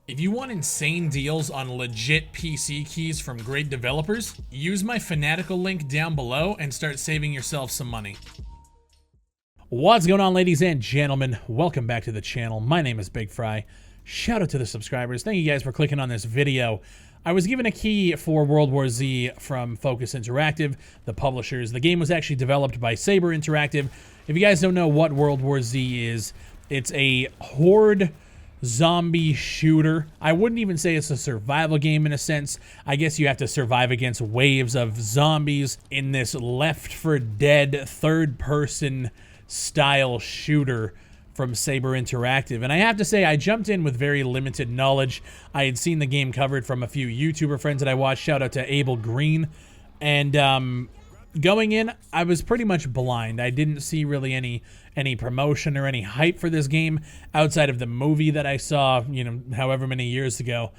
If you want insane deals on legit PC keys from great developers, use my Fanatical link down below and start saving yourself some money. What's going on, ladies and gentlemen? Welcome back to the channel. My name is Bigfry. Shout out to the subscribers. Thank you guys for clicking on this video. I was given a key for World War Z from Focus Interactive, the publishers. The game was actually developed by Saber Interactive. If you guys don't know what World War Z is, it's a horde zombie shooter. I wouldn't even say it's a survival game in a sense. I guess you have to survive against waves of zombies in this Left 4 Dead third-person style shooter from Saber Interactive. And I have to say, I jumped in with very limited knowledge. I had seen the game covered from a few YouTuber friends that I watched. Shout out to Abel Green. And going in, I was pretty much blind. I didn't see really any promotion or any hype for this game outside of the movie that I saw, however many years ago.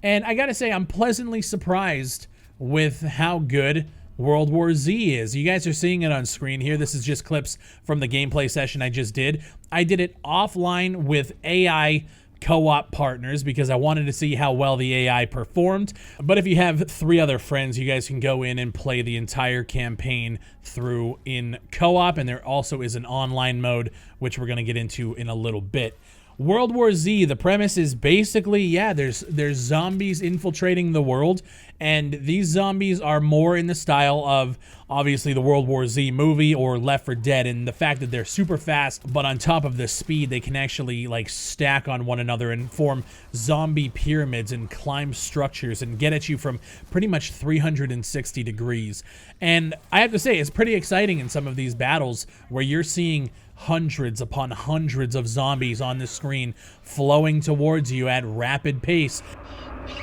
And I gotta say, I'm pleasantly surprised with how good World War Z is. You guys are seeing it on screen here. This is just clips from the gameplay session I just did. I did it offline with AI co-op partners because I wanted to see how well the AI performed. But if you have 3 other friends, you guys can go in and play the entire campaign through in co-op, and there also is an online mode, which we're going to get into in a little bit. World War Z, the premise is basically, there's zombies infiltrating the world, and these zombies are more in the style of, obviously, the World War Z movie or Left 4 Dead, and the fact that they're super fast, but on top of the speed, they can actually, stack on one another and form zombie pyramids and climb structures and get at you from pretty much 360 degrees. And I have to say, it's pretty exciting in some of these battles where you're seeing hundreds upon hundreds of zombies on the screen flowing towards you at rapid pace.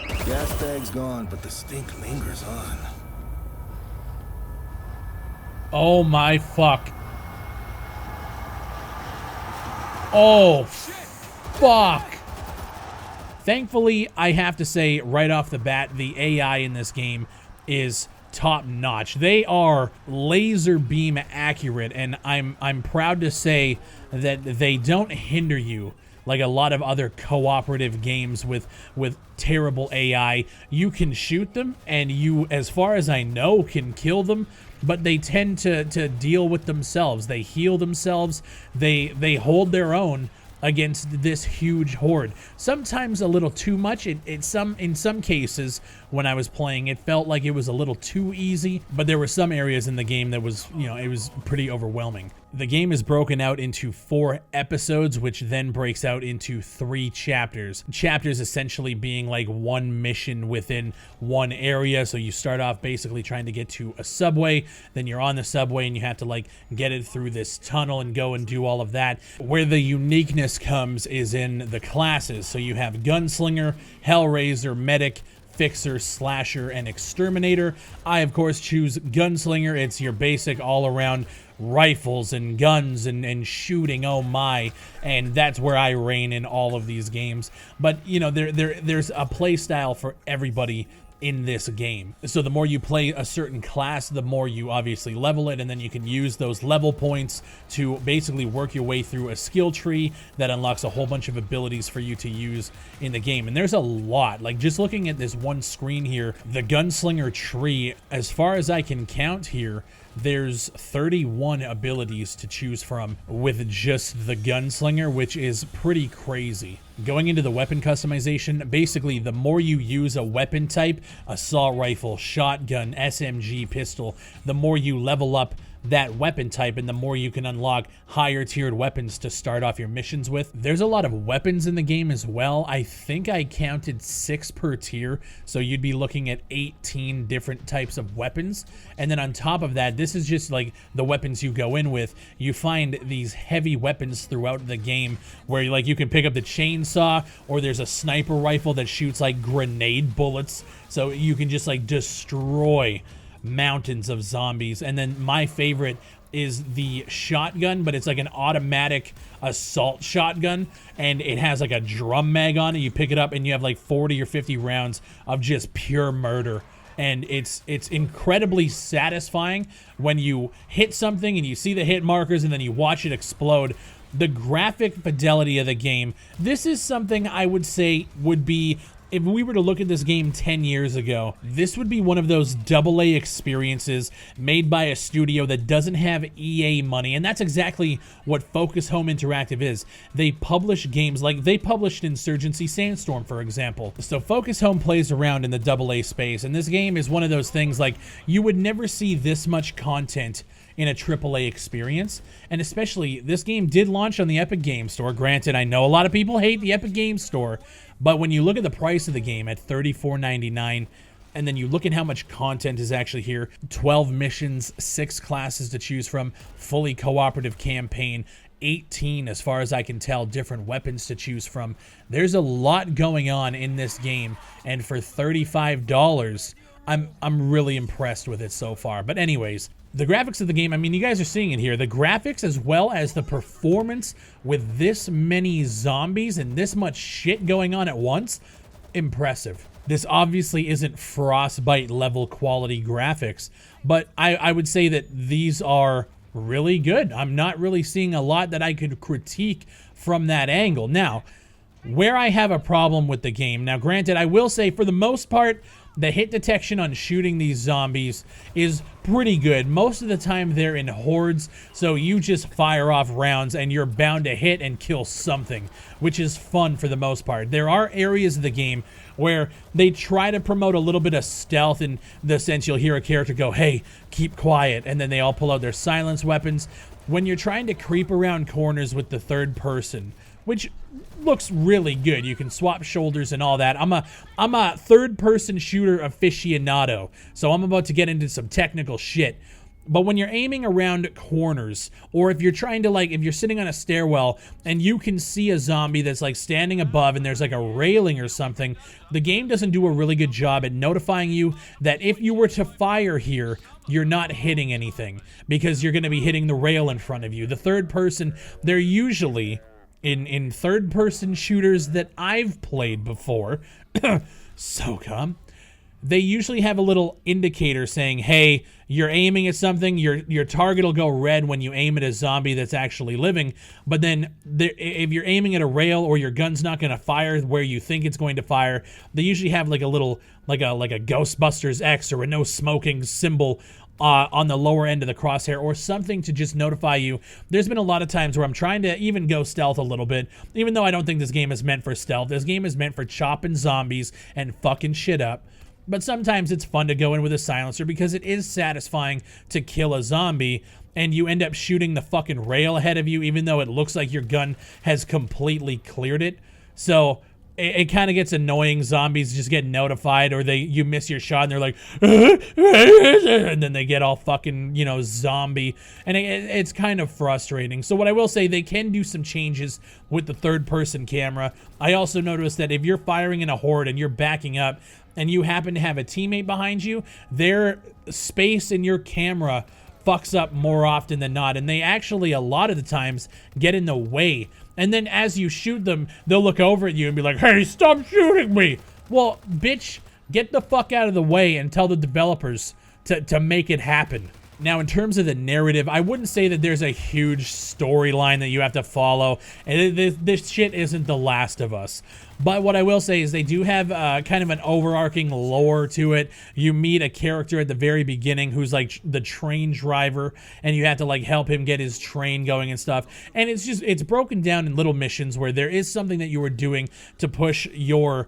Gas bag's gone, but the stink lingers on. Oh my fuck. Oh fuck. Thankfully, I have to say right off the bat, the AI in this game is top notch. They are laser beam accurate, and I'm proud to say that they don't hinder you like a lot of other cooperative games with terrible AI. You can shoot them, and you, as far as I know, can kill them, but they tend to deal with themselves. They heal themselves. They hold their own against this huge horde. Sometimes a little too much. In some cases, when I was playing, it felt like it was a little too easy, but there were some areas in the game that was, it was pretty overwhelming. The game is broken out into 4 episodes, which then breaks out into 3 chapters. Chapters essentially being like one mission within one area. So you start off basically trying to get to a subway, then you're on the subway and you have to get it through this tunnel and go and do all of that. Where the uniqueness comes is in the classes. So you have Gunslinger, Hellraiser, Medic, Fixer, Slasher, and Exterminator. I, of course, choose Gunslinger. It's your basic all-around rifles and guns and shooting, oh my, and that's where I reign in all of these games. But, there's a play style for everybody in this game. So the more you play a certain class, the more you obviously level it, and then you can use those level points to basically work your way through a skill tree that unlocks a whole bunch of abilities for you to use in the game. And there's a lot. Just looking at this one screen here, the Gunslinger tree, as far as I can count here, there's 31 abilities to choose from with just the Gunslinger, which is pretty crazy. Going into the weapon customization, basically the more you use a weapon type, assault rifle, shotgun, SMG, pistol, the more you level up that weapon type and the more you can unlock higher tiered weapons to start off your missions with. There's a lot of weapons in the game as well. I think I counted 6 per tier, so you'd be looking at 18 different types of weapons. And then on top of that, this is just the weapons you go in with. You find these heavy weapons throughout the game where you can pick up the chainsaw, or there's a sniper rifle that shoots grenade bullets, so you can just destroy mountains of zombies. And then my favorite is the shotgun, but it's an automatic assault shotgun, and it has a drum mag on it. You pick it up and you have 40 or 50 rounds of just pure murder. And it's incredibly satisfying when you hit something and you see the hit markers and then you watch it explode. the graphic fidelity of the game, this is something I would say would be, if we were to look at this game 10 years ago, this would be one of those AA experiences made by a studio that doesn't have EA money. And that's exactly what Focus Home Interactive is. They publish games like they published Insurgency Sandstorm, for example. So Focus Home plays around in the AA space. And this game is one of those things like you would never see this much content in a AAA experience. And especially, this game did launch on the Epic Games Store. Granted, I know a lot of people hate the Epic Games Store, but when you look at the price of the game at $34.99, and then you look at how much content is actually here, 12 missions, 6 classes to choose from, fully cooperative campaign, 18, as far as I can tell, different weapons to choose from. There's a lot going on in this game, and for $35, I'm really impressed with it so far. But anyways, the graphics of the game, I mean, you guys are seeing it here. The graphics as well as the performance with this many zombies and this much shit going on at once, impressive. This obviously isn't Frostbite level quality graphics, but I would say that these are really good. I'm not really seeing a lot that I could critique from that angle. Now, where I have a problem with the game, now granted, I will say for the most part, the hit detection on shooting these zombies is pretty good. Most of the time they're in hordes, so you just fire off rounds and you're bound to hit and kill something, which is fun for the most part. There are areas of the game where they try to promote a little bit of stealth in the sense you'll hear a character go, "Hey, keep quiet," and then they all pull out their silence weapons. When you're trying to creep around corners with the third person, which looks really good. You can swap shoulders and all that. I'm a third-person shooter aficionado, so I'm about to get into some technical shit. But when you're aiming around corners, or if you're trying to, like, if you're sitting on a stairwell and you can see a zombie that's like standing above and there's like a railing or something, the game doesn't do a really good job at notifying you that if you were to fire here, you're not hitting anything because you're going to be hitting the rail in front of you. The third person, they're usually in third-person shooters that I've played before, SOCOM, they usually have a little indicator saying, hey, you're aiming at something, your target will go red when you aim at a zombie that's actually living, but then if you're aiming at a rail or your gun's not going to fire where you think it's going to fire, they usually have like a little, like a Ghostbusters X or a no smoking symbol on the lower end of the crosshair or something to just notify you. There's been a lot of times where I'm trying to even go stealth a little bit, even though I don't think this game is meant for stealth. This game is meant for chopping zombies and fucking shit up. But sometimes it's fun to go in with a silencer because it is satisfying to kill a zombie and you end up shooting the fucking rail ahead of you even though it looks like your gun has completely cleared it. So it kind of gets annoying. Zombies just get notified, or you miss your shot and they're like, and then they get all fucking, you know, zombie, and it's kind of frustrating. So what I will say, they can do some changes with the third-person camera. I also noticed that if you're firing in a horde and you're backing up and you happen to have a teammate behind you, their space in your camera fucks up more often than not, and they actually a lot of the times get in the way. And then as you shoot them, they'll look over at you and be like, hey, stop shooting me. Well, bitch, get the fuck out of the way and tell the developers to make it happen. Now, in terms of the narrative, I wouldn't say that there's a huge storyline that you have to follow. And this shit isn't The Last of Us. But what I will say is they do have kind of an overarching lore to it. You meet a character at the very beginning who's like the train driver, and you have to like help him get his train going and stuff. And it's broken down in little missions where there is something that you are doing to push your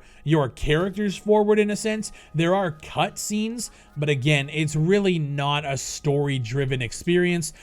characters forward in a sense. There are cutscenes, but again, it's really not a story-driven experience.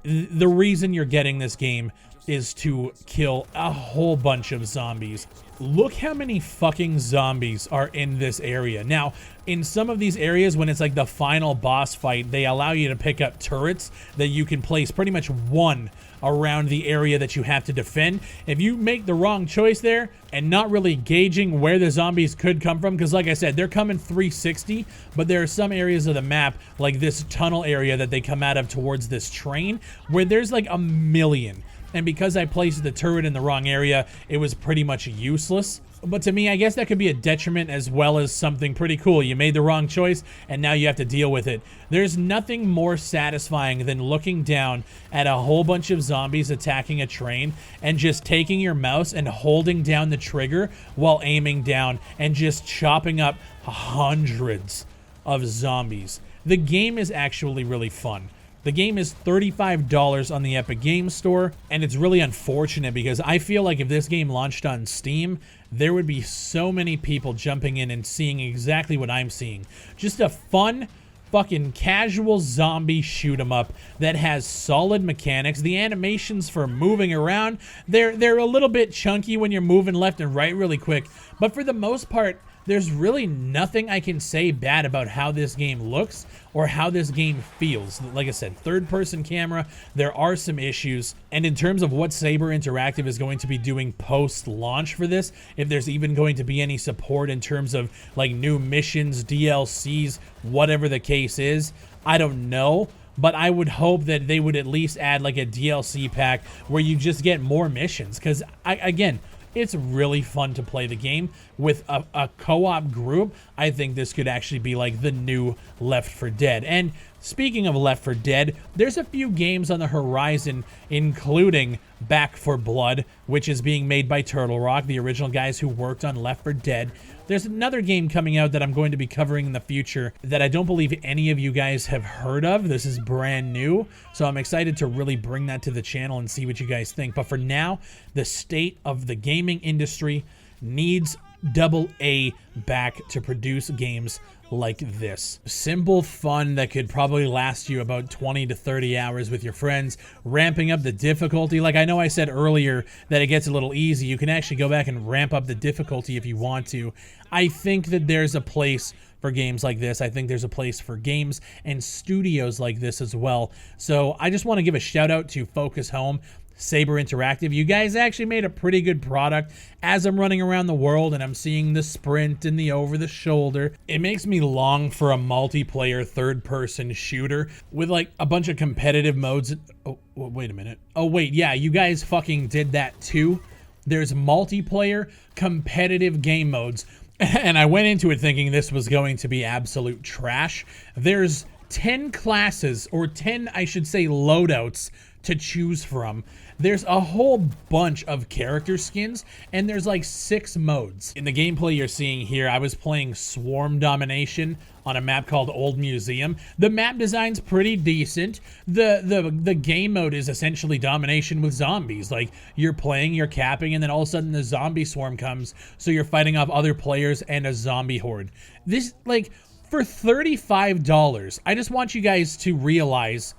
The reason you're getting this game is to kill a whole bunch of zombies. Look how many fucking zombies are in this area. Now, in some of these areas, when it's like the final boss fight, they allow you to pick up turrets that you can place pretty much one around the area that you have to defend. If you make the wrong choice there and not really gauging where the zombies could come from, because like I said, they're coming 360, but there are some areas of the map, like this tunnel area that they come out of towards this train, where there's like a million. And because I placed the turret in the wrong area, it was pretty much useless. But to me, I guess that could be a detriment as well as something pretty cool. You made the wrong choice, and now you have to deal with it. There's nothing more satisfying than looking down at a whole bunch of zombies attacking a train and just taking your mouse and holding down the trigger while aiming down and just chopping up hundreds of zombies. The game is actually really fun. The game is $35 on the Epic Games Store, and it's really unfortunate because I feel like if this game launched on Steam, there would be so many people jumping in and seeing exactly what I'm seeing. Just a fun, fucking casual zombie shoot 'em up that has solid mechanics. The animations for moving around, they're a little bit chunky when you're moving left and right really quick, but for the most part, there's really nothing I can say bad about how this game looks or how this game feels. Like I said, third-person camera, there are some issues. And in terms of what Saber Interactive is going to be doing post-launch for this, if there's even going to be any support in terms of like new missions, DLCs, whatever the case is, I don't know. But I would hope that they would at least add like a DLC pack where you just get more missions. Because, again, it's really fun to play the game with a co-op group. I think this could actually be like the new Left 4 Dead. And speaking of Left 4 Dead, there's a few games on the horizon, including Back 4 Blood, which is being made by Turtle Rock, the original guys who worked on Left 4 Dead. There's another game coming out that I'm going to be covering in the future that I don't believe any of you guys have heard of. This is brand new, so I'm excited to really bring that to the channel and see what you guys think. But for now, the state of the gaming industry needs AA back to produce games like this. Simple fun that could probably last you about 20 to 30 hours with your friends, ramping up the difficulty. Like I know I said earlier that it gets a little easy. You can actually go back and ramp up the difficulty if you want to. I think that there's a place for games like this. I think there's a place for games and studios like this as well. So I just want to give a shout out to Focus Home, Saber Interactive. You guys actually made a pretty good product. As I'm running around the world and I'm seeing the sprint and the over the shoulder, it makes me long for a multiplayer third-person shooter with like a bunch of competitive modes. Oh, wait a minute. Oh, wait, yeah, you guys fucking did that too. There's multiplayer competitive game modes. And I went into it thinking this was going to be absolute trash. There's 10 classes, or 10, I should say, loadouts to choose from. There's a whole bunch of character skins, and there's like 6 modes. In the gameplay you're seeing here, I was playing Swarm Domination on a map called Old Museum. The map design's pretty decent. The game mode is essentially domination with zombies. Like, you're playing, you're capping, and then all of a sudden the zombie swarm comes, so you're fighting off other players and a zombie horde. This, like, for $35, I just want you guys to realize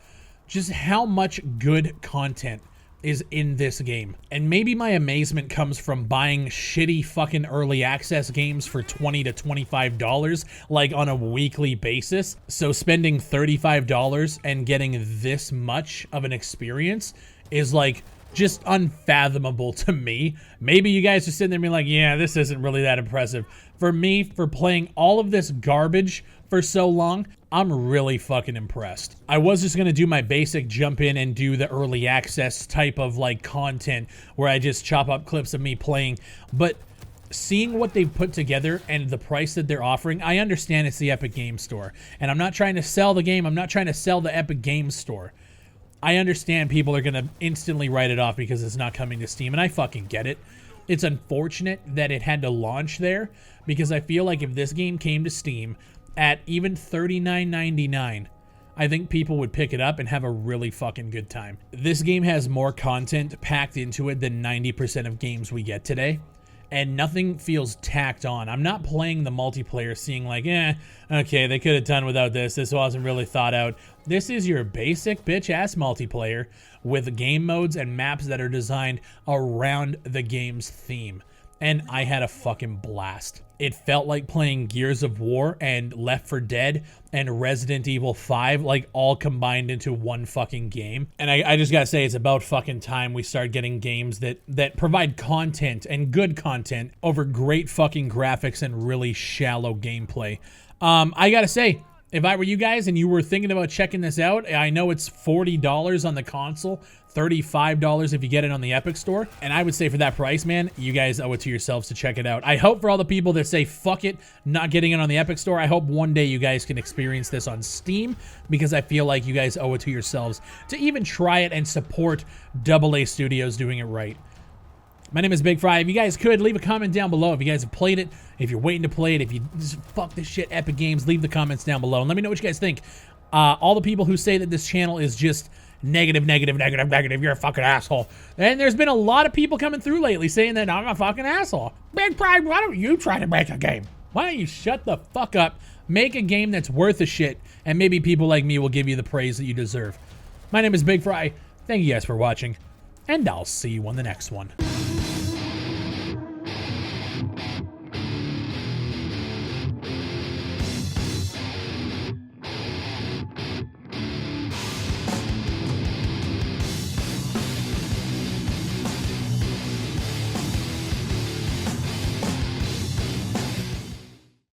just how much good content is in this game. And maybe my amazement comes from buying shitty fucking early access games for $20 to $25 like on a weekly basis. So spending $35 and getting this much of an experience is like just unfathomable to me. Maybe you guys are sitting there being like, yeah, this isn't really that impressive. For me, for playing all of this garbage for so long, I'm really fucking impressed. I was just gonna do my basic jump in and do the early access type of like content where I just chop up clips of me playing, but seeing what they've put together and the price that they're offering, I understand it's the Epic Games Store. And I'm not trying to sell the game, I'm not trying to sell the Epic Games Store. I understand people are gonna instantly write it off because it's not coming to Steam, and I fucking get it. It's unfortunate that it had to launch there, because I feel like if this game came to Steam at even $39.99, I think people would pick it up and have a really fucking good time. This game has more content packed into it than 90% of games we get today, and nothing feels tacked on. I'm not playing the multiplayer seeing like, okay, they could have done without this. This wasn't really thought out. This is your basic bitch-ass multiplayer with game modes and maps that are designed around the game's theme. And I had a fucking blast. It felt like playing Gears of War and Left 4 Dead and Resident Evil 5, like all combined into one fucking game. And I just gotta say, it's about fucking time we start getting games that provide content and good content over great fucking graphics and really shallow gameplay. I gotta say, If I were you guys and you were thinking about checking this out, I know it's $40 on the console, $35 if you get it on the Epic Store. And I would say for that price, man, you guys owe it to yourselves to check it out. I hope for all the people that say, fuck it, not getting it on the Epic Store, I hope one day you guys can experience this on Steam, because I feel like you guys owe it to yourselves to even try it and support AA Studios doing it right. My name is Bigfry. If you guys could, leave a comment down below if you guys have played it, if you're waiting to play it, if you just fuck this shit, Epic Games, leave the comments down below and let me know what you guys think. All the people who say that this channel is just negative, you're a fucking asshole. And there's been a lot of people coming through lately saying that I'm a fucking asshole. Bigfry, why don't you try to make a game? Why don't you shut the fuck up, make a game that's worth a shit, and maybe people like me will give you the praise that you deserve. My name is Bigfry. Thank you guys for watching, and I'll see you on the next one.